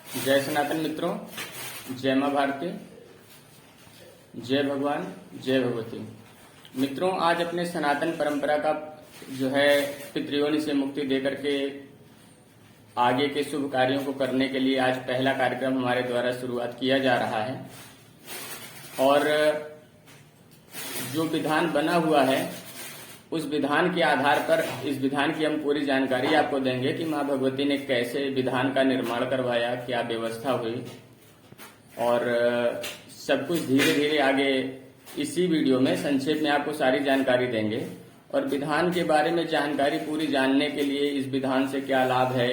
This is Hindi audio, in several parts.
जय सनातन मित्रों, जय मां भारती, जय भगवान, जय भगवती। मित्रों, आज अपने सनातन परंपरा का जो है पितृयोनि से मुक्ति देकर के आगे के शुभ कार्यों को करने के लिए आज पहला कार्यक्रम हमारे द्वारा शुरुआत किया जा रहा है। और जो विधान बना हुआ है उस विधान के आधार पर इस विधान की हम पूरी जानकारी आपको देंगे कि मां भगवती ने कैसे विधान का निर्माण करवाया, क्या व्यवस्था हुई, और सब कुछ धीरे धीरे आगे इसी वीडियो में संक्षेप में आपको सारी जानकारी देंगे। और विधान के बारे में जानकारी पूरी जानने के लिए इस विधान से क्या लाभ है,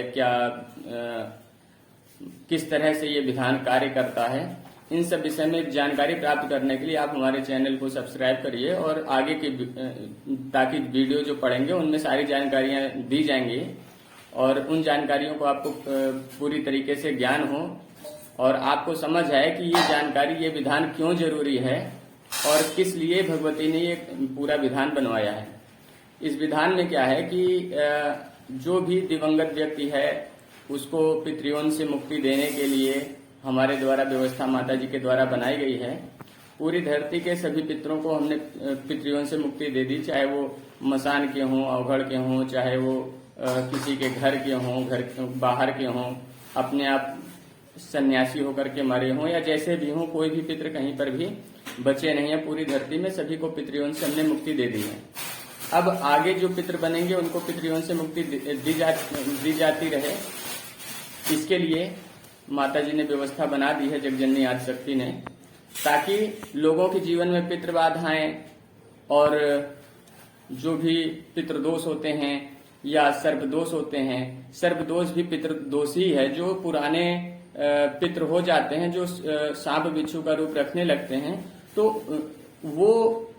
किस तरह से ये विधान कार्य करता है, इन सब विषय में जानकारी प्राप्त करने के लिए आप हमारे चैनल को सब्सक्राइब करिए और आगे की ताकि वीडियो जो पढ़ेंगे उनमें सारी जानकारियां दी जाएंगी और उन जानकारियों को आपको पूरी तरीके से ज्ञान हो और आपको समझ आए कि ये जानकारी, ये विधान क्यों जरूरी है और किस लिए भगवती ने ये पूरा विधान बनवाया है। इस विधान में क्या है कि जो भी दिवंगत व्यक्ति है उसको पितृयोनि से मुक्ति देने के लिए हमारे द्वारा व्यवस्था माता जी के द्वारा बनाई गई है। पूरी धरती के सभी पितरों को हमने पितृयोनि से मुक्ति दे दी, चाहे वो मसान के हों, अवघड़ के हों, चाहे वो किसी के घर के हों, घर बाहर के हों, अपने आप सन्यासी होकर के मरे हों या जैसे भी हों, कोई भी पितृ कहीं पर भी बचे नहीं है। पूरी धरती में सभी को पितृयोनि से हमने मुक्ति दे दी है। अब आगे जो पितृ बनेंगे उनको पितृयोनि से मुक्ति दी जाती रहे, इसके लिए माता जी ने व्यवस्था बना दी है जगजननी आदिशक्ति ने, ताकि लोगों के जीवन में पितृ बाधाएं और जो भी पितृदोष होते हैं या सर्पदोष होते हैं, सर्पदोष भी पितृदोष ही है। जो पुराने पितृ हो जाते हैं, जो सांप बिच्छू का रूप रखने लगते हैं, तो वो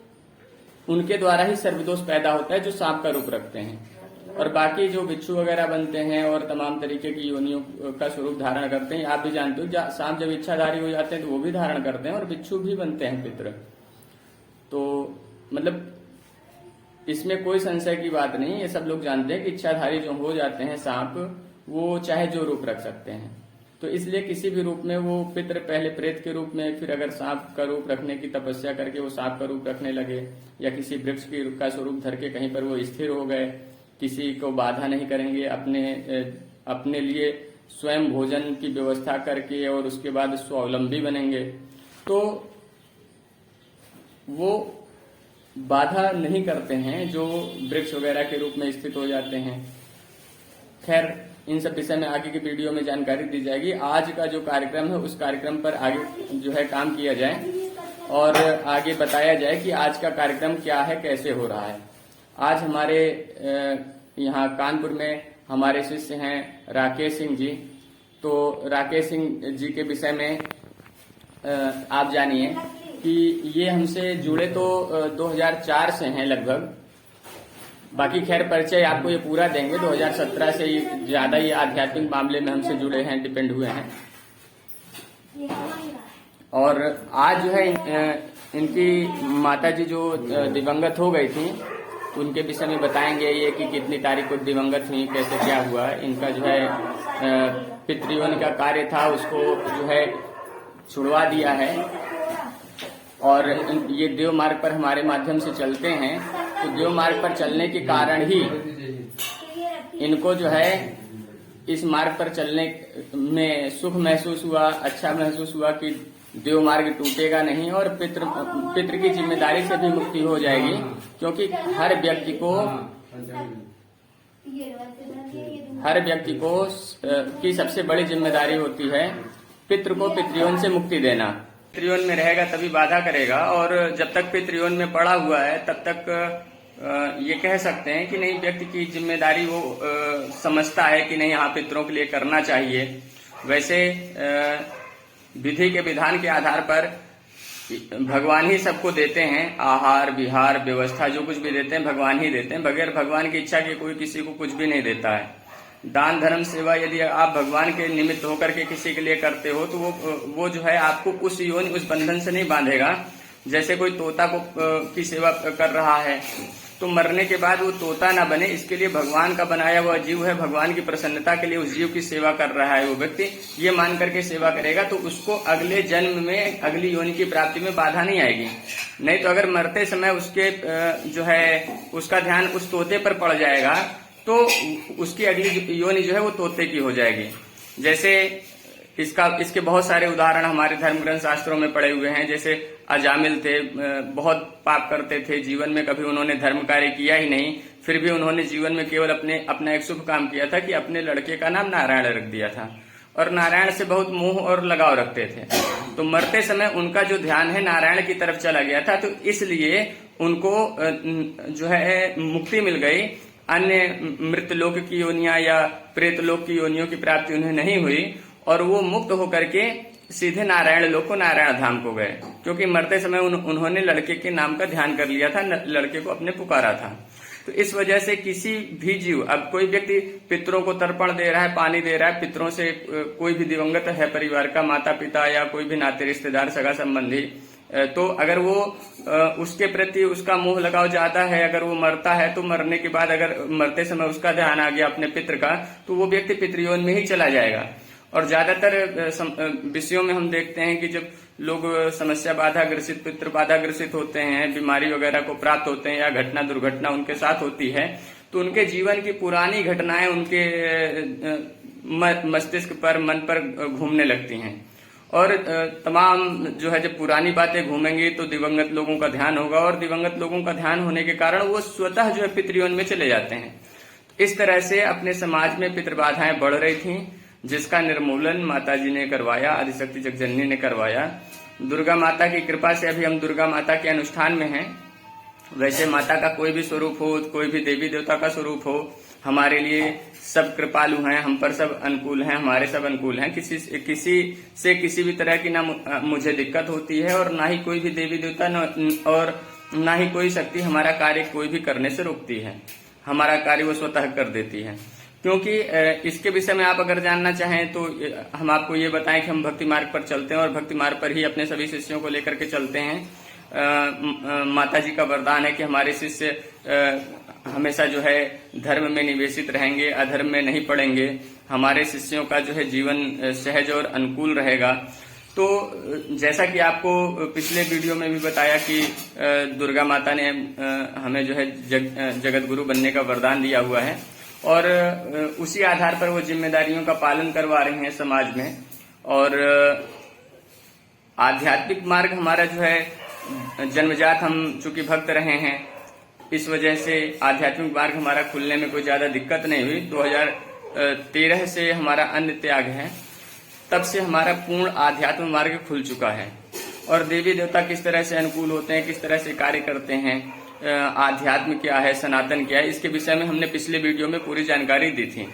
उनके द्वारा ही सर्पदोष पैदा होता है जो सांप का रूप रखते हैं। और बाकी जो बिच्छू वगैरह बनते हैं और तमाम तरीके की योनियों का स्वरूप धारण करते हैं, आप भी जानते हो, सांप जब इच्छाधारी हो जाते हैं तो वो भी धारण करते हैं और बिच्छू भी बनते हैं पितृ। तो मतलब इसमें कोई संशय की बात नहीं, ये सब लोग जानते हैं कि इच्छाधारी जो हो जाते हैं सांप, वो चाहे जो रूप रख सकते हैं। तो इसलिए किसी भी रूप में वो पितृ पहले प्रेत के रूप में, फिर अगर सांप का रूप रखने की तपस्या करके वो सांप का रूप रखने लगे या किसी वृक्ष का स्वरूप धर के कहीं पर वो स्थिर हो गए, किसी को बाधा नहीं करेंगे, अपने लिए स्वयं भोजन की व्यवस्था करके और उसके बाद स्वावलंबी बनेंगे, तो वो बाधा नहीं करते हैं जो वृक्ष वगैरह के रूप में स्थित हो जाते हैं। खैर, इन सब विषय में आगे की वीडियो में जानकारी दी जाएगी। आज का जो कार्यक्रम है उस कार्यक्रम पर आगे जो है काम किया जाए और आगे बताया जाए कि आज का कार्यक्रम क्या है, कैसे हो रहा है। आज हमारे यहाँ कानपुर में हमारे शिष्य हैं राकेश सिंह जी। तो राकेश सिंह जी के विषय में आप जानिए कि ये हमसे जुड़े तो 2004 से हैं लगभग। बाकी खैर परिचय आपको ये पूरा देंगे। 2017 से ज्यादा ये आध्यात्मिक मामले में हमसे जुड़े हैं, डिपेंड हुए हैं। और आज जो है इनकी माता जी जो दिवंगत हो गई थी उनके विषय में बताएंगे ये कि कितनी तारीख को दिवंगत हुई, कैसे क्या हुआ। इनका जो है पितृयोनि का कार्य था उसको जो है छुड़वा दिया है और ये देव मार्ग पर हमारे माध्यम से चलते हैं। तो देव मार्ग पर चलने के कारण ही इनको जो है इस मार्ग पर चलने में सुख महसूस हुआ, अच्छा महसूस हुआ कि देव मार्ग टूटेगा नहीं और पितृ की जिम्मेदारी से भी मुक्ति हो जाएगी, क्योंकि हर व्यक्ति को की सबसे बड़ी जिम्मेदारी होती है पितृ को पितृयोनि से मुक्ति देना। पितृयोनि में रहेगा तभी बाधा करेगा, और जब तक पितृयोनि में पड़ा हुआ है तब तक ये कह सकते हैं कि नहीं, व्यक्ति की जिम्मेदारी वो समझता है कि नहीं, हाँ पितरों के लिए करना चाहिए। वैसे विधि के विधान के आधार पर भगवान ही सबको देते हैं, आहार विहार व्यवस्था जो कुछ भी देते हैं भगवान ही देते हैं। बगैर भगवान की इच्छा के कोई किसी को कुछ भी नहीं देता है। दान धर्म सेवा यदि आप भगवान के निमित्त होकर के किसी के लिए करते हो तो वो जो है आपको उस योनि, उस बंधन से नहीं बांधेगा। जैसे कोई तोता को की सेवा कर रहा है तो मरने के बाद वो तोता ना बने, इसके लिए भगवान का बनाया हुआ जीव है, भगवान की प्रसन्नता के लिए उस जीव की सेवा कर रहा है वो व्यक्ति, ये मान करके सेवा करेगा तो उसको अगले जन्म में, अगली योनि की प्राप्ति में बाधा नहीं आएगी। नहीं तो अगर मरते समय उसके जो है उसका ध्यान उस तोते पर पड़ जाएगा तो उसकी अगली योनि जो है वो तोते की हो जाएगी। जैसे इसके बहुत सारे उदाहरण हमारे धर्म ग्रंथ शास्त्रों में पड़े हुए हैं। जैसे अजामिल थे, बहुत पाप करते थे, जीवन में कभी उन्होंने धर्म कार्य किया ही नहीं, फिर भी उन्होंने जीवन में केवल अपना एक शुभ काम किया था कि अपने लड़के का नाम नारायण रख दिया था और नारायण से बहुत मोह और लगाव रखते थे। तो मरते समय उनका जो ध्यान है नारायण की तरफ चला गया था, तो इसलिए उनको जो है मुक्ति मिल गई। अन्य मृतलोक की योनियां या प्रेतलोक की योनियों की प्राप्ति उन्हें नहीं हुई और वो मुक्त होकर के सीधे नारायण लोक को, नारायण धाम को गए, क्योंकि मरते समय उन्होंने लड़के के नाम का ध्यान कर लिया था, लड़के को अपने पुकारा था। तो इस वजह से किसी भी जीव, अब कोई व्यक्ति पितरों को तर्पण दे रहा है, पानी दे रहा है, पितरों से कोई भी दिवंगत है परिवार का, माता पिता या कोई भी नाते रिश्तेदार सगा संबंधी, तो अगर वो उसके प्रति उसका मोह लगाव ज्यादा है, अगर वो मरता है तो मरने के बाद अगर मरते समय उसका ध्यान आ गया अपने पितृ का, तो वो व्यक्ति पितृयोन में ही चला जाएगा। और ज्यादातर विषयों में हम देखते हैं कि जब लोग समस्या बाधा ग्रसित, पितृ बाधा ग्रसित होते हैं, बीमारी वगैरह को प्राप्त होते हैं या घटना दुर्घटना उनके साथ होती है, तो उनके जीवन की पुरानी घटनाएं उनके मस्तिष्क पर, मन पर घूमने लगती हैं और तमाम जो है जब पुरानी बातें घूमेंगी तो दिवंगत लोगों का ध्यान होगा और दिवंगत लोगों का ध्यान होने के कारण वो स्वतः जो है पितृयोन में चले जाते हैं। इस तरह से अपने समाज में पितृबाधाएं बढ़ रही थी, जिसका निर्मूलन माताजी ने करवाया, आदिशक्ति जगजननी ने करवाया। दुर्गा माता की कृपा से अभी हम दुर्गा माता के अनुष्ठान में हैं। वैसे माता का कोई भी स्वरूप हो, कोई भी देवी देवता का स्वरूप हो, हमारे लिए सब कृपालु हैं, हम पर सब अनुकूल हैं, हमारे सब अनुकूल हैं। किसी से किसी भी तरह की ना मुझे दिक्कत होती है और ना ही कोई भी देवी देवता और ना ही कोई शक्ति हमारा कार्य कोई भी करने से रोकती है। हमारा कार्य वो स्वतः कर देती है। क्योंकि इसके विषय में आप अगर जानना चाहें तो हम आपको ये बताएं कि हम भक्ति मार्ग पर चलते हैं और भक्ति मार्ग पर ही अपने सभी शिष्यों को लेकर के चलते हैं। माताजी का वरदान है कि हमारे शिष्य हमेशा जो है धर्म में निवेशित रहेंगे, अधर्म में नहीं पड़ेंगे। हमारे शिष्यों का जो है जीवन सहज और अनुकूल रहेगा। तो जैसा कि आपको पिछले वीडियो में भी बताया कि दुर्गा माता ने हमें जो है जगत गुरु बनने का वरदान दिया हुआ है और उसी आधार पर वो जिम्मेदारियों का पालन करवा रही हैं समाज में। और आध्यात्मिक मार्ग हमारा जो है जन्मजात, हम चूंकि भक्त रहे हैं, इस वजह से आध्यात्मिक मार्ग हमारा खुलने में कोई ज्यादा दिक्कत नहीं हुई। 2013 से हमारा अन्य त्याग है, तब से हमारा पूर्ण आध्यात्मिक मार्ग खुल चुका है। और देवी देवता किस तरह से अनुकूल होते हैं, किस तरह से कार्य करते हैं, आध्यात्म क्या है, सनातन क्या है, इसके विषय में हमने पिछले वीडियो में पूरी जानकारी दी थी।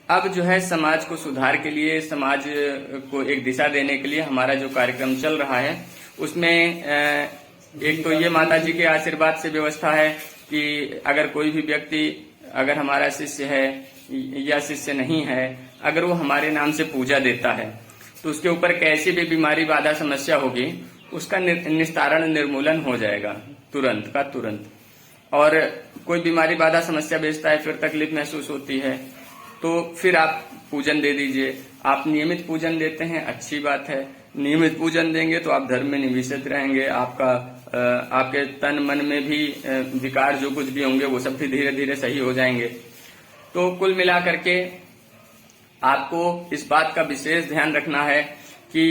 अब जो है समाज को सुधार के लिए, समाज को एक दिशा देने के लिए हमारा जो कार्यक्रम चल रहा है, उसमें एक तो ये माता जी के आशीर्वाद से व्यवस्था है कि अगर कोई भी व्यक्ति, अगर हमारा शिष्य है या शिष्य नहीं है, अगर वो हमारे नाम से पूजा देता है तो उसके ऊपर कैसी भी बीमारी बाधा समस्या होगी, उसका निस्तारण, निर्मूलन हो जाएगा तुरंत का तुरंत। और कोई बीमारी बाधा समस्या बेचता है, फिर तकलीफ महसूस होती है, तो फिर आप पूजन दे दीजिए। आप नियमित पूजन देते हैं, अच्छी बात है। नियमित पूजन देंगे तो आप धर्म में निवेशित रहेंगे। आपके तन मन में भी विकार जो कुछ भी होंगे वो सब भी धीरे धीरे सही हो जाएंगे। तो कुल मिलाकर के आपको इस बात का विशेष ध्यान रखना है कि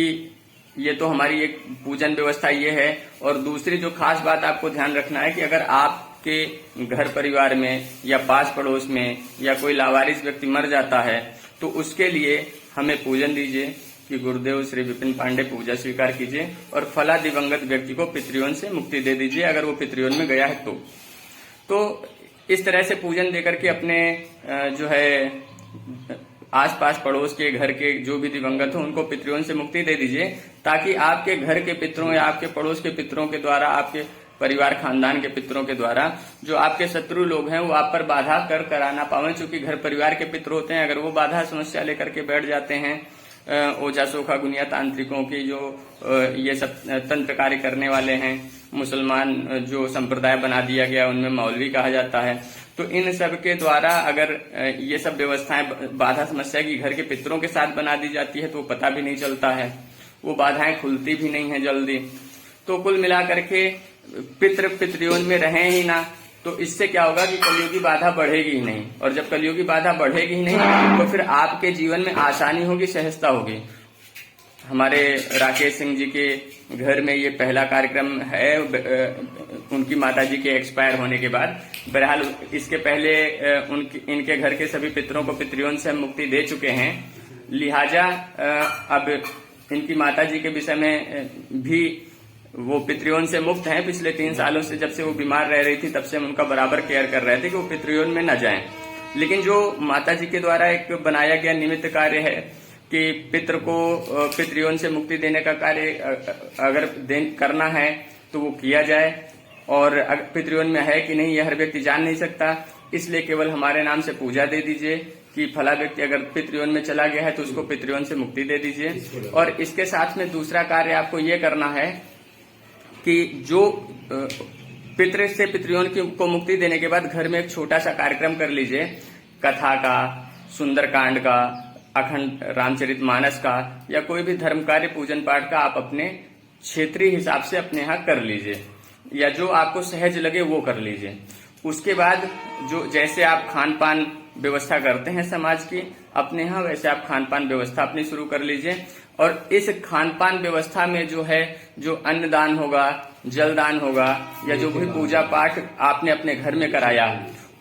ये तो हमारी एक पूजन व्यवस्था ये है। और दूसरी जो खास बात आपको ध्यान रखना है कि अगर आपके घर परिवार में या पास पड़ोस में या कोई लावारिस व्यक्ति मर जाता है तो उसके लिए हमें पूजन दीजिए कि गुरुदेव श्री विपिन पांडे पूजा स्वीकार कीजिए और फला दिवंगत व्यक्ति को पितृयोन से मुक्ति दे दीजिए अगर वो पितृयोन में गया है तो इस तरह से पूजन देकर के अपने जो है आसपास पड़ोस के घर के जो भी दिवंगत हो उनको पितृयों से मुक्ति दे दीजिए, ताकि आपके घर के पितरों या आपके पड़ोस के पितरों के द्वारा, आपके परिवार खानदान के पितरों के द्वारा जो आपके शत्रु लोग हैं वो आप पर बाधा करा ना पावे। चूंकि घर परिवार के पितर होते हैं, अगर वो बाधा समस्या लेकर के बैठ जाते हैं ओझा सोखा गुनिया तांत्रिकों की जो ये सब तंत्र कार्य करने वाले हैं, मुसलमान जो संप्रदाय बना दिया गया उनमें मौलवी कहा जाता है। तो इन सब के द्वारा अगर ये सब व्यवस्थाएं बाधा समस्या की घर के पितरों के साथ बना दी जाती है तो वो पता भी नहीं चलता है, वो बाधाएं खुलती भी नहीं है जल्दी। तो कुल मिलाकर के पितृ पितृयों में रहें ही ना, तो इससे क्या होगा कि कलियुगी बाधा बढ़ेगी ही नहीं, और जब कलियुगी बाधा बढ़ेगी ही नहीं तो फिर आपके जीवन में आसानी होगी, सहजता होगी। हमारे राकेश सिंह जी के घर में ये पहला कार्यक्रम है उनकी माताजी के एक्सपायर होने के बाद। बहरहाल इसके पहले इनके घर के सभी पितरों को पितृयों से हम मुक्ति दे चुके हैं, लिहाजा अब इनकी माताजी के विषय में भी वो पितृयों से मुक्त हैं। पिछले 3 सालों से जब से वो बीमार रह रही थी तब से हम उनका बराबर केयर कर रहे थे कि वो पितृयों में न जाएं। लेकिन जो माताजी के द्वारा एक बनाया गया निमित्त कार्य है कि पितृ को पितृयों से मुक्ति देने का कार्य अगर करना है तो वो किया जाए, और पितृयों में है कि नहीं यह हर व्यक्ति जान नहीं सकता, इसलिए केवल हमारे नाम से पूजा दे दीजिए कि फला व्यक्ति अगर पितृयों में चला गया है तो उसको पितृयों से मुक्ति दे दीजिए। और इसके साथ में दूसरा कार्य आपको ये करना है कि जो पितृ से पितृयों को मुक्ति देने के बाद घर में एक छोटा सा कार्यक्रम कर लीजिए, कथा का, सुंदरकांड का, अखंड रामचरितमानस का, या कोई भी धर्म कार्य पूजन पाठ का आप अपने क्षेत्रीय हिसाब से अपने यहाँ कर लीजिए, या जो आपको सहज लगे वो कर लीजिए। उसके बाद जो जैसे आप खान पान व्यवस्था करते हैं समाज की अपने यहाँ, वैसे आप खान पान व्यवस्था अपनी शुरू कर लीजिए। और इस खान पान व्यवस्था में जो है, जो अन्नदान होगा, जलदान होगा, या जो भी पूजा पाठ आपने अपने घर में कराया,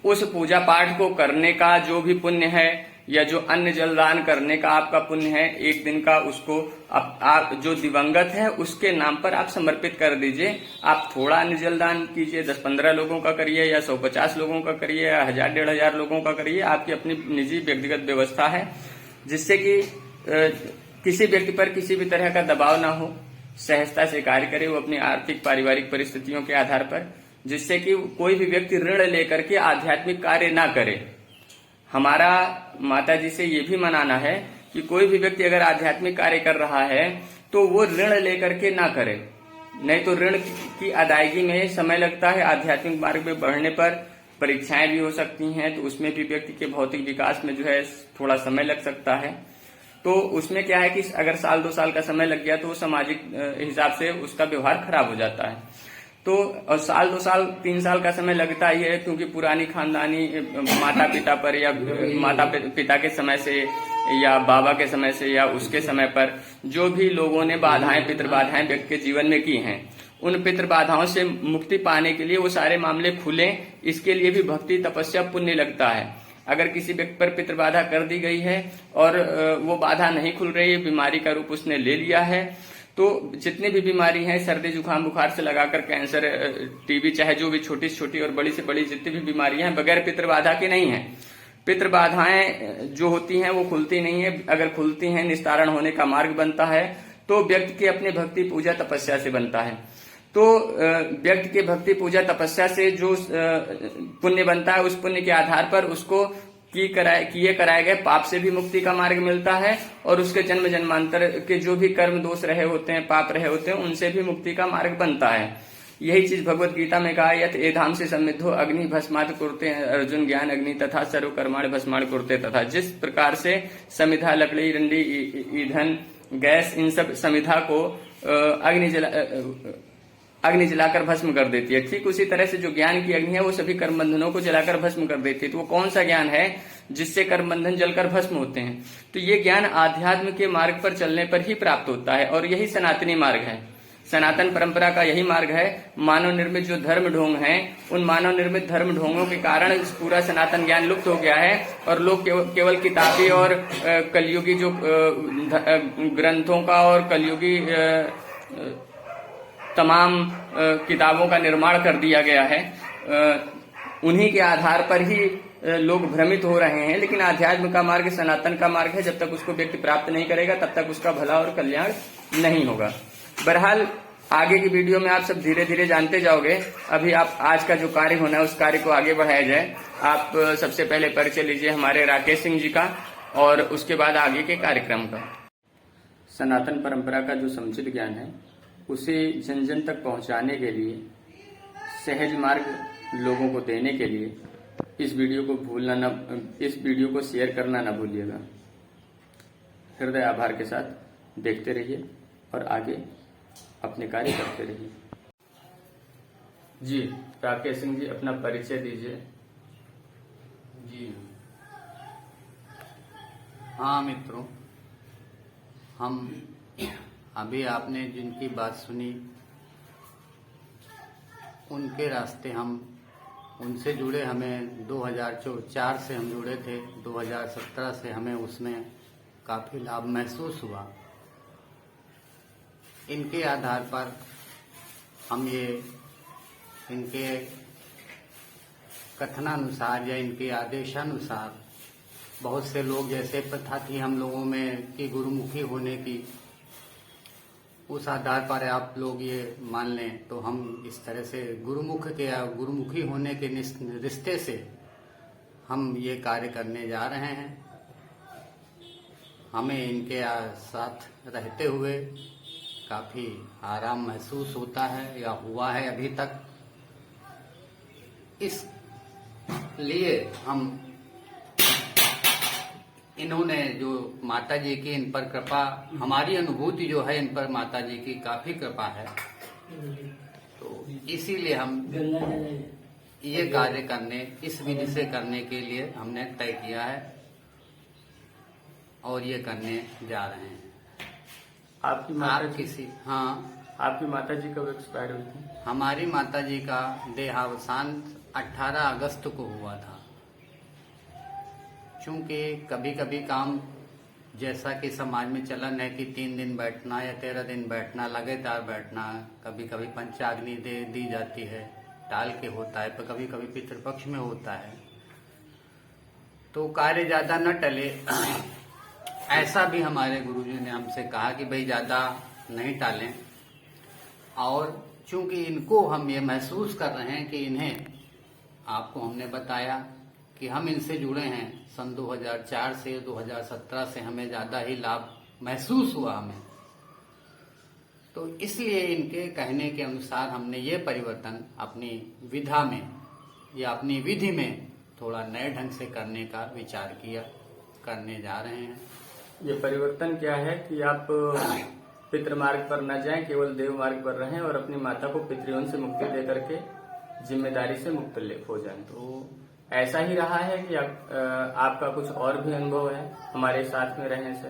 उस पूजा पाठ को करने का जो भी पुण्य है, या जो अन्न जलदान करने का आपका पुण्य है, एक दिन का उसको आप जो दिवंगत है उसके नाम पर आप समर्पित कर दीजिए। आप थोड़ा अन्न जलदान कीजिए, 10-15 लोगों का करिए, या 150 लोगों का करिए, या 1000-1500 लोगों का करिए, आपकी अपनी निजी व्यक्तिगत व्यवस्था है, जिससे कि किसी व्यक्ति पर किसी भी तरह का दबाव ना हो, सहजता से कार्य करे वो अपनी आर्थिक पारिवारिक परिस्थितियों के आधार पर, जिससे कि कोई भी व्यक्ति ऋण लेकर के आध्यात्मिक कार्य ना करे। हमारा माता जी से ये भी मनाना है कि कोई भी व्यक्ति अगर आध्यात्मिक कार्य कर रहा है तो वो ऋण लेकर के ना करे, नहीं तो ऋण की अदायगी में समय लगता है। आध्यात्मिक मार्ग में बढ़ने पर परीक्षाएं भी हो सकती हैं, तो उसमें भी व्यक्ति के भौतिक विकास में जो है थोड़ा समय लग सकता है। तो उसमें क्या है कि अगर 1-2 साल का समय लग गया तो वो सामाजिक हिसाब से उसका व्यवहार खराब हो जाता है। तो और 1-2 साल 3 साल का समय लगता ही है, क्योंकि पुरानी खानदानी माता पिता पर, या माता पिता के समय से, या बाबा के समय से, या उसके समय पर जो भी लोगों ने बाधाएं, पितृ बाधाएं व्यक्ति के जीवन में की हैं, उन पितृ बाधाओं से मुक्ति पाने के लिए वो सारे मामले खुले, इसके लिए भी भक्ति, तपस्या, पुण्य लगता है। अगर किसी व्यक्ति पर पितृ बाधा कर दी गई है और वो बाधा नहीं खुल रही है, बीमारी का रूप उसने ले लिया है, तो जितनी भी बीमारी हैं, सर्दी जुकाम बुखार से लगाकर कैंसर, टीबी, चाहे जो भी छोटी से छोटी और बड़ी से बड़ी जितनी भी बीमारियां हैं, बगैर पितृ बाधा की नहीं है। पितृ बाधाएं जो होती हैं वो खुलती नहीं है। अगर खुलती हैं, निस्तारण होने का मार्ग बनता है, तो व्यक्ति की अपनी भक्ति पूजा तपस्या से बनता है। तो व्यक्ति के भक्ति पूजा तपस्या से जो पुण्य बनता है, उस पुण्य के आधार पर उसको किए कराए गए पाप से भी मुक्ति का मार्ग मिलता है, और उसके जन्म जन्मांतर के जो भी कर्म दोष रहे होते हैं, पाप रहे होते हैं, उनसे भी मुक्ति का मार्ग बनता है। यही चीज भगवत गीता में कहा, यत एधाम से समृद्धो अग्नि भस्मात कुरुते अर्जुन ज्ञान अग्नि तथा सर्व कर्माण भस्माण कुरुते तथा। जिस प्रकार से समिधा, लकड़ी, रंडी, ईंधन, गैस, इन सब समिधा को अग्नि जलाकर भस्म कर देती है, ठीक उसी तरह से जो ज्ञान की अग्नि है वो सभी कर्म बंधनों को जलाकर भस्म कर देती है। तो वो कौन सा ज्ञान है जिससे कर्म बंधन जलकर भस्म होते हैं? तो ये ज्ञान आध्यात्म के मार्ग पर चलने पर ही प्राप्त होता है, और यही सनातनी मार्ग है। सनातन परंपरा का यही मार्ग है। मानव निर्मित जो धर्म ढोंग हैं, उन मानव निर्मित धर्म ढोंगों के कारण पूरा सनातन ज्ञान लुप्त हो गया है, और लोग केवल किताबी और कलयुगी जो ग्रंथों का और कलयुगी तमाम किताबों का निर्माण कर दिया गया है, उन्हीं के आधार पर ही लोग भ्रमित हो रहे हैं। लेकिन आध्यात्म का मार्ग सनातन का मार्ग है, जब तक उसको व्यक्ति प्राप्त नहीं करेगा तब तक उसका भला और कल्याण नहीं होगा। बहरहाल आगे की वीडियो में आप सब धीरे धीरे जानते जाओगे। अभी आप आज का जो कार्य होना है उस कार्य को आगे बढ़ाया जाए। आप सबसे पहले परिचय लीजिए हमारे राकेश सिंह जी का, और उसके बाद आगे के कार्यक्रम का। सनातन परंपरा का जो समुचित ज्ञान है उसे जन जन तक पहुंचाने के लिए, सहज मार्ग लोगों को देने के लिए इस वीडियो को शेयर करना ना भूलिएगा। हृदय आभार के साथ देखते रहिए और आगे अपने कार्य करते रहिए। जी राकेश सिंह जी, अपना परिचय दीजिए। जी हाँ मित्रों, हम अभी आपने जिनकी बात सुनी उनके रास्ते हम उनसे जुड़े, हमें 2004 से हम जुड़े थे। 2017 से हमें उसमें काफी लाभ महसूस हुआ। इनके आधार पर हम ये इनके कथनानुसार या इनके आदेशानुसार बहुत से लोग, जैसे प्रथा थी हम लोगों में कि गुरुमुखी होने की, उस आधार पर आप लोग ये मान लें तो हम इस तरह से गुरुमुखी होने के रिश्ते से हम ये कार्य करने जा रहे हैं। हमें इनके साथ रहते हुए काफी आराम महसूस होता है या हुआ है अभी तक। इसलिए हम इन्होंने जो माता जी की इन पर कृपा, हमारी अनुभूति जो है इन पर माता जी की काफी कृपा है, तो इसीलिए हम ये कार्य करने, इस विधि से करने के लिए हमने तय किया है और ये करने जा रहे हैं। आपकी माता जी कब एक्सपायर हुई थी? हमारी माता जी का देहावसान 18 अगस्त को हुआ था। चूंकि कभी कभी काम, जैसा कि समाज में चलन है कि 3 दिन बैठना या 13 दिन बैठना, लगातार बैठना, कभी कभी पंचाग्नि दी जाती है, टाल के होता है, पर कभी कभी पितृपक्ष में होता है, तो कार्य ज्यादा न टले। ऐसा भी हमारे गुरुजी ने हमसे कहा कि भाई ज्यादा नहीं टालें। और चूंकि इनको हम ये महसूस कर रहे हैं कि इन्हें, आपको हमने बताया कि हम इनसे जुड़े हैं सन 2004 से 2017 से, हमें ज्यादा ही लाभ महसूस हुआ हमें, तो इसलिए इनके कहने के अनुसार हमने ये परिवर्तन अपनी विधा में या अपनी विधि में थोड़ा नए ढंग से करने का विचार किया, करने जा रहे हैं। ये परिवर्तन क्या है कि आप पितृमार्ग पर न जाएं, केवल देव मार्ग पर रहें और अपनी माता को पितृयों से मुक्ति दे करके जिम्मेदारी से मुक्त हो जाएं। तो ऐसा ही रहा है कि आपका कुछ और भी अनुभव है हमारे साथ में रहने से?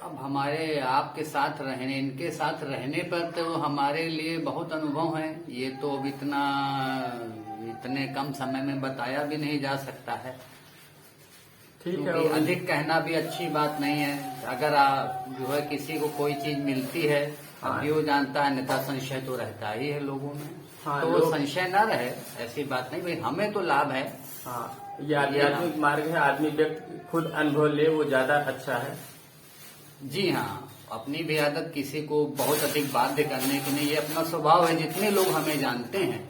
अब हमारे आपके साथ रहने, इनके साथ रहने पर तो हमारे लिए बहुत अनुभव है। ये तो अब इतने कम समय में बताया भी नहीं जा सकता है, ठीक है। अधिक कहना भी अच्छी बात नहीं है। अगर जो है किसी को कोई चीज मिलती है, अब भी वो जानता है, अन्यथा संशय तो रहता ही है लोगों में। तो संशय ना रहे, ऐसी बात नहीं। भाई हमें तो लाभ है। हाँ, ये आध्यात्मिक मार्ग है, आदमी व्यक्ति खुद अनुभव ले वो ज्यादा अच्छा है। जी हाँ, अपनी भी आदत किसी को बहुत अधिक बाध्य करने की नहीं, ये अपना स्वभाव है। जितने लोग हमें जानते हैं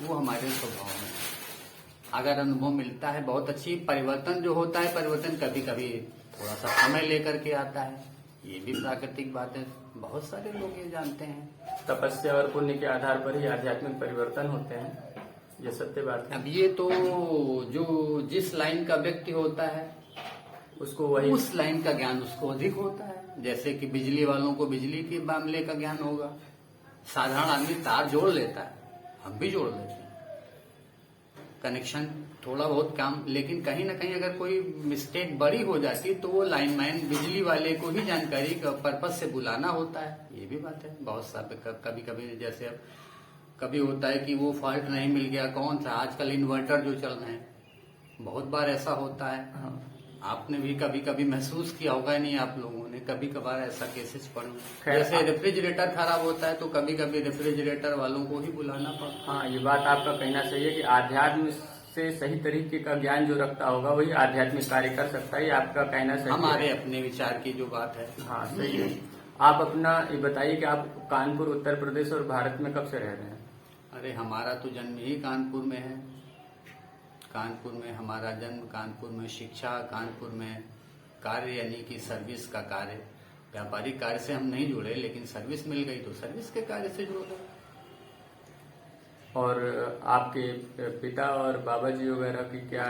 वो हमारे स्वभाव में, अगर अनुभव मिलता है बहुत अच्छी। परिवर्तन जो होता है, परिवर्तन कभी कभी थोड़ा सा समय लेकर के आता है, ये भी प्राकृतिक बात है, बहुत सारे लोग ये जानते हैं। तपस्या और पुण्य के आधार पर ही आध्यात्मिक परिवर्तन होते हैं, ये सत्य बात है। अब ये तो जो जिस लाइन का व्यक्ति होता है उसको वही, उस लाइन का ज्ञान उसको अधिक होता है। जैसे कि बिजली वालों को बिजली के मामले का ज्ञान होगा, साधारण आदमी तार जोड़ लेता है, हम भी जोड़ लेते हैं, कनेक्शन थोड़ा बहुत काम, लेकिन कहीं ना कहीं अगर कोई मिस्टेक बड़ी हो जाती तो वो लाइनमैन बिजली वाले को ही जानकारी का पर्पज से बुलाना होता है। ये भी बात है। बहुत सा कभी कभी जैसे अब कभी होता है कि वो फॉल्ट नहीं मिल गया, कौन सा, आजकल इन्वर्टर जो चल रहे हैं, बहुत बार ऐसा होता है। हाँ। आपने भी कभी कभी महसूस किया होगा, नहीं आप लोगों ने कभी कभार ऐसा केसेस पड़े। जैसे रेफ्रिजरेटर खराब होता है तो कभी कभी रेफ्रिजरेटर वालों को ही बुलाना पड़ता। हाँ, ये बात आपका कहना सही है कि आध्यात्म से सही तरीके का ज्ञान जो रखता होगा वही आध्यात्मिक कार्य कर सकता है, ये आपका कहना सही है। हमारे अपने विचार की जो बात है। हाँ सही है। आप अपना ये बताइए कि आप कानपुर उत्तर प्रदेश और भारत में कब से रह रहे हैं? अरे हमारा तो जन्म ही कानपुर में है। कानपुर में हमारा जन्म, कानपुर में शिक्षा, कानपुर में कार्य यानी कि सर्विस का कार्य, व्यापारिक कार्य से हम नहीं जुड़े, लेकिन सर्विस मिल गई तो सर्विस के कार्य से जुड़ गए। और आपके पिता और बाबा जी वगैरह की क्या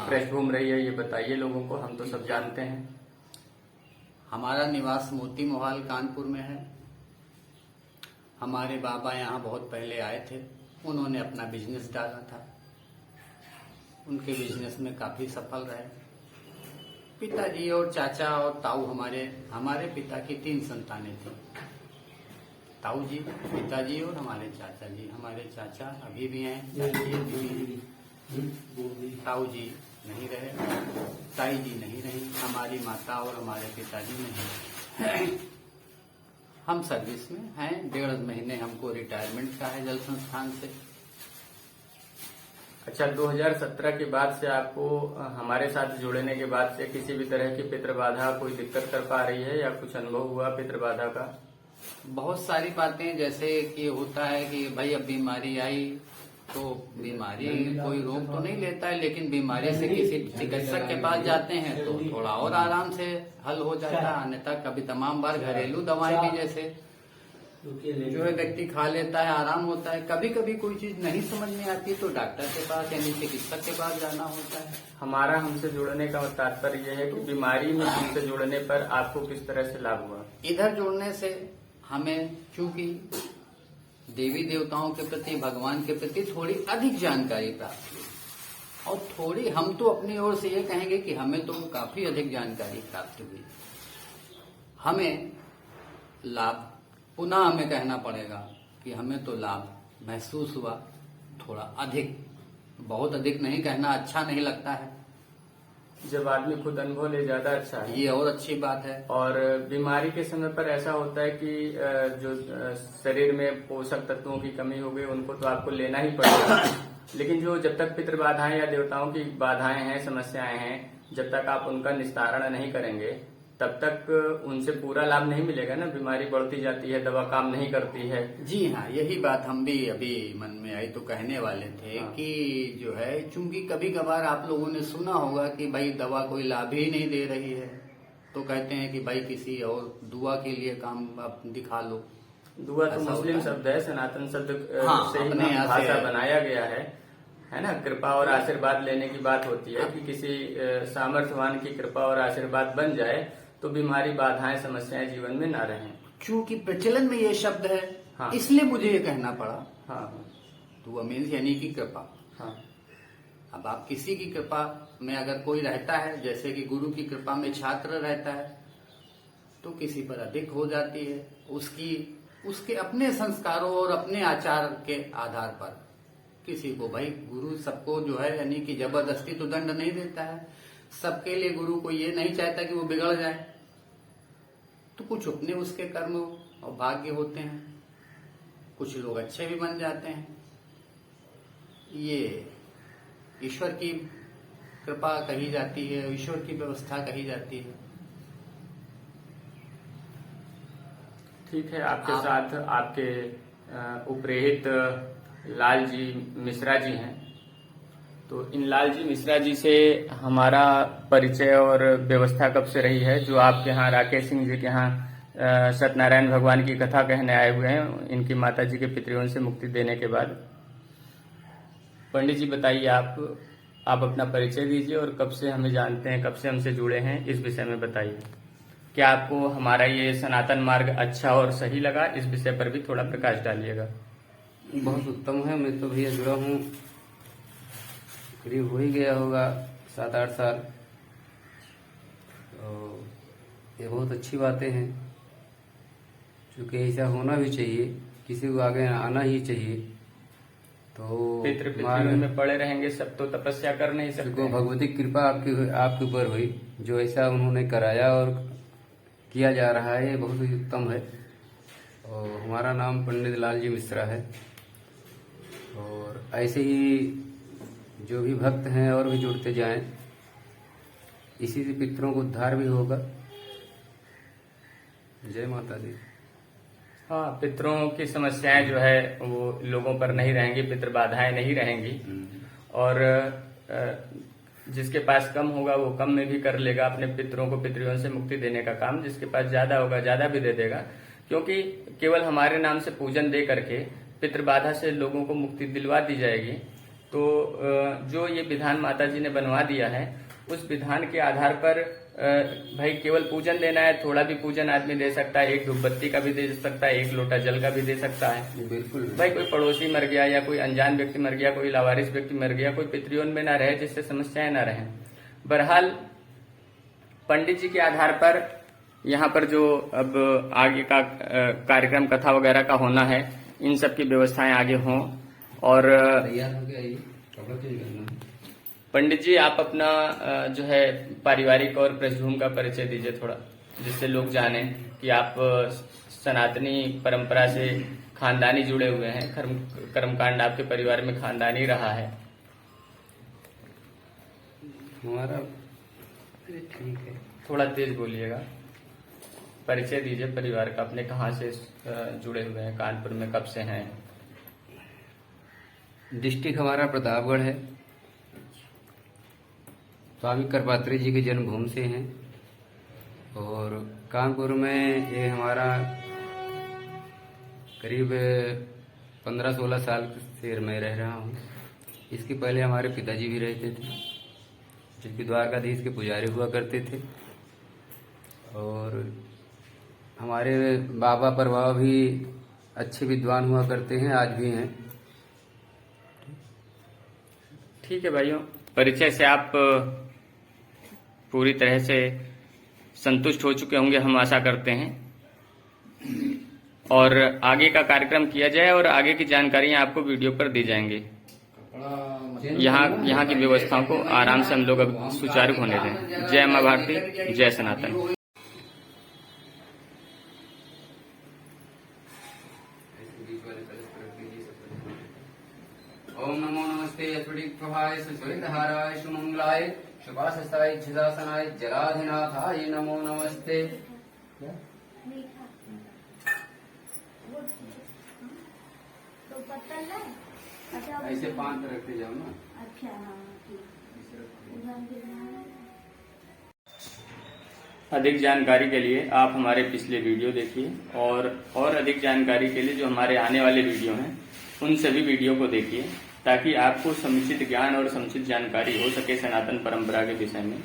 पृष्ठभूमि रही है, ये बताइए लोगों को, हम तो सब जानते हैं। हमारा निवास मोती मोहाल कानपुर में है। हमारे बाबा यहाँ बहुत पहले आए थे, उन्होंने अपना बिजनेस डाला था, उनके बिजनेस में काफी सफल रहे। पिताजी और चाचा और ताऊ, हमारे पिता की 3 संतानें थी, ताऊ जी, पिताजी और हमारे चाचा जी। हमारे चाचा अभी भी हैं, चाची अभी भी हैं, ताऊ जी नहीं रहे, ताई जी नहीं रही, हमारी माता और हमारे पिताजी नहीं। हम सर्विस में हैं, 1.5 महीने हमको रिटायरमेंट का है जल संस्थान से। अच्छा, 2017 के बाद से आपको हमारे साथ जुड़ने के बाद से किसी भी तरह की पितृबाधा कोई दिक्कत कर पा रही है, या कुछ अनुभव हुआ पितृबाधा का? बहुत सारी बातें, जैसे कि होता है कि भाई अब बीमारी आई तो बीमारी कोई रोक तो नहीं लेता है, लेकिन बीमारी से किसी चिकित्सक के पास जाते हैं तो थोड़ा और आराम से हल हो जाता है। अन्यथा कभी तमाम बार घरेलू दवाएं भी जैसे जो है व्यक्ति खा लेता है, आराम होता है। कभी कभी कोई चीज नहीं समझ में आती तो डॉक्टर के पास यानी चिकित्सक के पास जाना होता है। हमारा हमसे जुड़ने का तात्पर्य यह है कि बीमारी में हमसे जुड़ने पर आपको किस तरह से लाभ हुआ? इधर जुड़ने से हमें चूंकि देवी देवताओं के प्रति, भगवान के प्रति थोड़ी अधिक जानकारी प्राप्त हुई, और थोड़ी हम तो अपनी ओर से ये कहेंगे कि हमें तो काफी अधिक जानकारी प्राप्त हुई। हमें लाभ, पुनः हमें कहना पड़ेगा कि हमें तो लाभ महसूस हुआ, थोड़ा अधिक, बहुत अधिक नहीं कहना अच्छा नहीं लगता है। जब आदमी खुद अनुभव ले ज्यादा अच्छा है, ये और अच्छी बात है। और बीमारी के समय पर ऐसा होता है कि जो शरीर में पोषक तत्वों की कमी हो गई उनको तो आपको लेना ही पड़ेगा, लेकिन जो जब तक पितृबाधाएं या देवताओं की बाधाएं हैं, समस्याएं हैं, जब तक आप उनका निस्तारण नहीं करेंगे तब तक उनसे पूरा लाभ नहीं मिलेगा ना। बीमारी बढ़ती जाती है, दवा काम नहीं करती है। जी हाँ, यही बात हम भी अभी मन में आई तो कहने वाले थे कि जो है, चूंकि कभी कभार आप लोगों ने सुना होगा कि भाई दवा कोई लाभ ही नहीं दे रही है, तो कहते हैं कि भाई किसी और दुआ के लिए काम आप दिखा लो। दुआ तो मुस्लिम शब्द है, सनातन शब्द से ही अपने यहाँ भाषा से बनाया गया है ना। कृपा और आशीर्वाद लेने की बात होती है कि किसी सामर्थ्यवान की कृपा और आशीर्वाद बन जाए तो बीमारी, बाधाएं, समस्याएं जीवन में ना रहें। चूंकि प्रचलन में ये शब्द है, हाँ। इसलिए मुझे ये कहना पड़ा। हाँ, दुआ मीन्स यानी कि कृपा। हाँ। अब आप किसी की कृपा में अगर कोई रहता है, जैसे कि गुरु की कृपा में छात्र रहता है, तो किसी पर अधिक हो जाती है, उसके अपने संस्कारों और अपने आचार के आधार पर। किसी को भाई गुरु सबको जो है यानी कि जबरदस्ती तो दंड नहीं देता है, सबके लिए गुरु को ये नहीं चाहता कि वो बिगड़ जाए, तो कुछ अपने उसके कर्म और भाग्य होते हैं, कुछ लोग अच्छे भी बन जाते हैं। ये ईश्वर की कृपा कही जाती है, ईश्वर की व्यवस्था कही जाती है। ठीक है, आपके साथ आपके उपरेहित लाल जी मिश्रा जी हैं, तो इन लाल जी मिश्रा जी से हमारा परिचय और व्यवस्था कब से रही है? जो आपके यहाँ राकेश सिंह जी के यहाँ सत्यनारायण भगवान की कथा कहने आए हुए हैं, इनकी माता जी के पितृयों से मुक्ति देने के बाद। पंडित जी बताइए, आप अपना परिचय दीजिए और कब से हमें जानते हैं, कब से हमसे जुड़े हैं, इस विषय में बताइए। क्या आपको हमारा ये सनातन मार्ग अच्छा और सही लगा? इस विषय पर भी थोड़ा प्रकाश डालिएगा। बहुत उत्तम है। मैं तो भैया जुड़ा हूँ, करीब हो ही गया होगा 7-8 साल। तो ये बहुत अच्छी बातें हैं, क्योंकि ऐसा होना भी चाहिए, किसी को आगे आना ही चाहिए। तो पितृ में पड़े रहेंगे सब तो तपस्या कर नहीं सकते। भगवती कृपा आपके ऊपर हुई, जो ऐसा उन्होंने कराया और किया जा रहा है, ये बहुत ही उत्तम है। और हमारा नाम पंडित लाल जी मिश्रा है, और ऐसे ही जो भी भक्त हैं और भी जुड़ते जाएं, इसी से पितरों को उद्धार भी होगा। जय माता दी। हाँ, पितरों की समस्याएं जो है वो लोगों पर नहीं रहेंगी, पितृ बाधाएं नहीं रहेंगी। और जिसके पास कम होगा वो कम में भी कर लेगा अपने पितरों को पितरियों से मुक्ति देने का काम, जिसके पास ज्यादा होगा ज्यादा भी दे देगा, क्योंकि केवल हमारे नाम से पूजन दे करके पितृबाधा से लोगों को मुक्ति दिलवा दी जाएगी। तो जो ये विधान माता जी ने बनवा दिया है, उस विधान के आधार पर भाई केवल पूजन देना है, थोड़ा भी पूजन आदमी दे सकता है, एक धूपबत्ती का भी दे सकता है, एक लोटा जल का भी दे सकता है। बिल्कुल भाई कोई पड़ोसी मर गया या कोई अनजान व्यक्ति मर गया, कोई लावारिस व्यक्ति मर गया, कोई पितृयों में ना रहे, जिससे समस्याएं ना रहें। बहरहाल पंडित जी के आधार पर यहाँ पर जो अब आगे का कार्यक्रम कथा वगैरह का होना है, इन सब की व्यवस्थाएं आगे हों। और तैयार हो गया, ये कपड़ा चेंज करना है। पंडित जी आप अपना जो है पारिवारिक और पृष्ठभूमि का परिचय दीजिए थोड़ा, जिससे लोग जाने कि आप सनातनी परंपरा से खानदानी जुड़े हुए हैं, कर्मकांड आपके परिवार में खानदानी रहा है। हमारा ठीक है, थोड़ा तेज बोलिएगा। परिचय दीजिए परिवार का, अपने कहाँ से जुड़े हुए हैं, कानपुर में कब से हैं? डिस्ट्रिक्ट हमारा प्रतापगढ़ है। स्वामी करपात्री जी की जन्मभूमि से हैं और कानपुर में ये हमारा करीब 15-16 साल से मैं रह रहा हूँ। इसके पहले हमारे पिताजी भी रहते थे, जो कि द्वारकाधीश के पुजारी हुआ करते थे। और हमारे बाबा परबाबा भी अच्छे विद्वान हुआ करते हैं, आज भी हैं। ठीक है भाइयों, परिचय से आप पूरी तरह से संतुष्ट हो चुके होंगे, हम आशा करते हैं। और आगे का कार्यक्रम किया जाए और आगे की जानकारियां आपको वीडियो पर दी जाएंगी। यहाँ की व्यवस्थाओं को आराम से हम लोग अब सुचारू होने दें। जय मां भारती, जय सनातन। ओम नमो नमस्ते स्फटिक प्रभाय सुस्वरितहाराय सुमंगलाय शुभाशस्ताय छिदासनाय जलाधिनाथाय नमो नमस्ते। ऐसे 5 रखते जाओ ना। अच्छा हाँ ठीक। अधिक जानकारी के लिए आप हमारे पिछले वीडियो देखिए और अधिक जानकारी के लिए जो हमारे आने वाले वीडियो हैं उन सभी वीडियो को देखिए, ताकि आपको समुचित ज्ञान और समुचित जानकारी हो सके सनातन परंपरा के विषय में।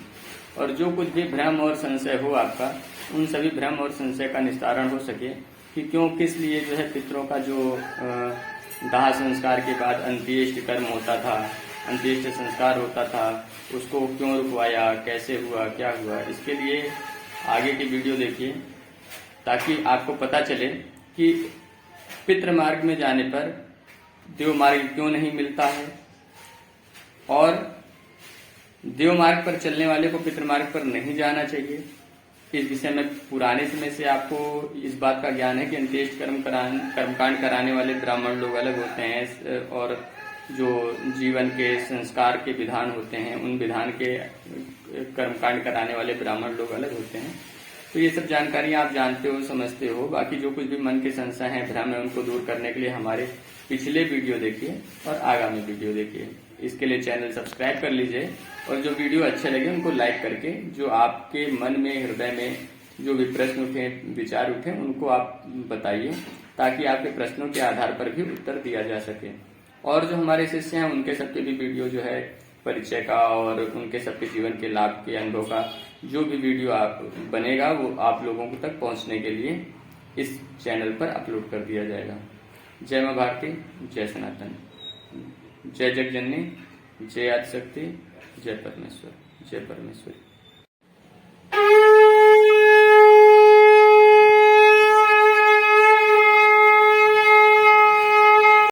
और जो कुछ भी भ्रम और संशय हो आपका, उन सभी भ्रम और संशय का निस्तारण हो सके कि क्यों किस लिए जो है पितरों का जो दाह संस्कार के बाद अंत्येष्टि कर्म होता था, अंत्येष्टि संस्कार होता था, उसको क्यों रुकवाया, कैसे हुआ, क्या हुआ। इसके लिए आगे की वीडियो देखिए, ताकि आपको पता चले कि पितृ मार्ग में जाने पर देव मार्ग क्यों नहीं मिलता है, और देव मार्ग पर चलने वाले को पितृ मार्ग पर नहीं जाना चाहिए। इस विषय में पुराने समय से आपको इस बात का ज्ञान है कि अंत्येष्टि कर्मकांड कराने वाले ब्राह्मण लोग अलग होते हैं, और जो जीवन के संस्कार के विधान होते हैं उन विधान के कर्मकांड कराने वाले ब्राह्मण लोग अलग होते हैं। तो ये सब जानकारियां आप जानते हो, समझते हो। बाकी जो कुछ भी मन के संशय हैं, भ्रम है, उनको दूर करने के लिए हमारे पिछले वीडियो देखिए और आगामी वीडियो देखिए। इसके लिए चैनल सब्सक्राइब कर लीजिए, और जो वीडियो अच्छे लगे उनको लाइक करके जो आपके मन में, हृदय में जो भी प्रश्न उठे, विचार उठे, उनको आप बताइए, ताकि आपके प्रश्नों के आधार पर भी उत्तर दिया जा सके। और जो हमारे शिष्य हैं उनके सबके भी वीडियो जो है परिचय का और उनके सबके जीवन के लाभ के अनुभव का जो भी वीडियो आप बनेगा वो आप लोगों को तक पहुंचने के लिए इस चैनल पर अपलोड कर दिया जाएगा। जय मां भारती, जय सनातन, जय जगजननी, जय आदिशक्ति, जय परमेश्वर, जय परमेश्वरी।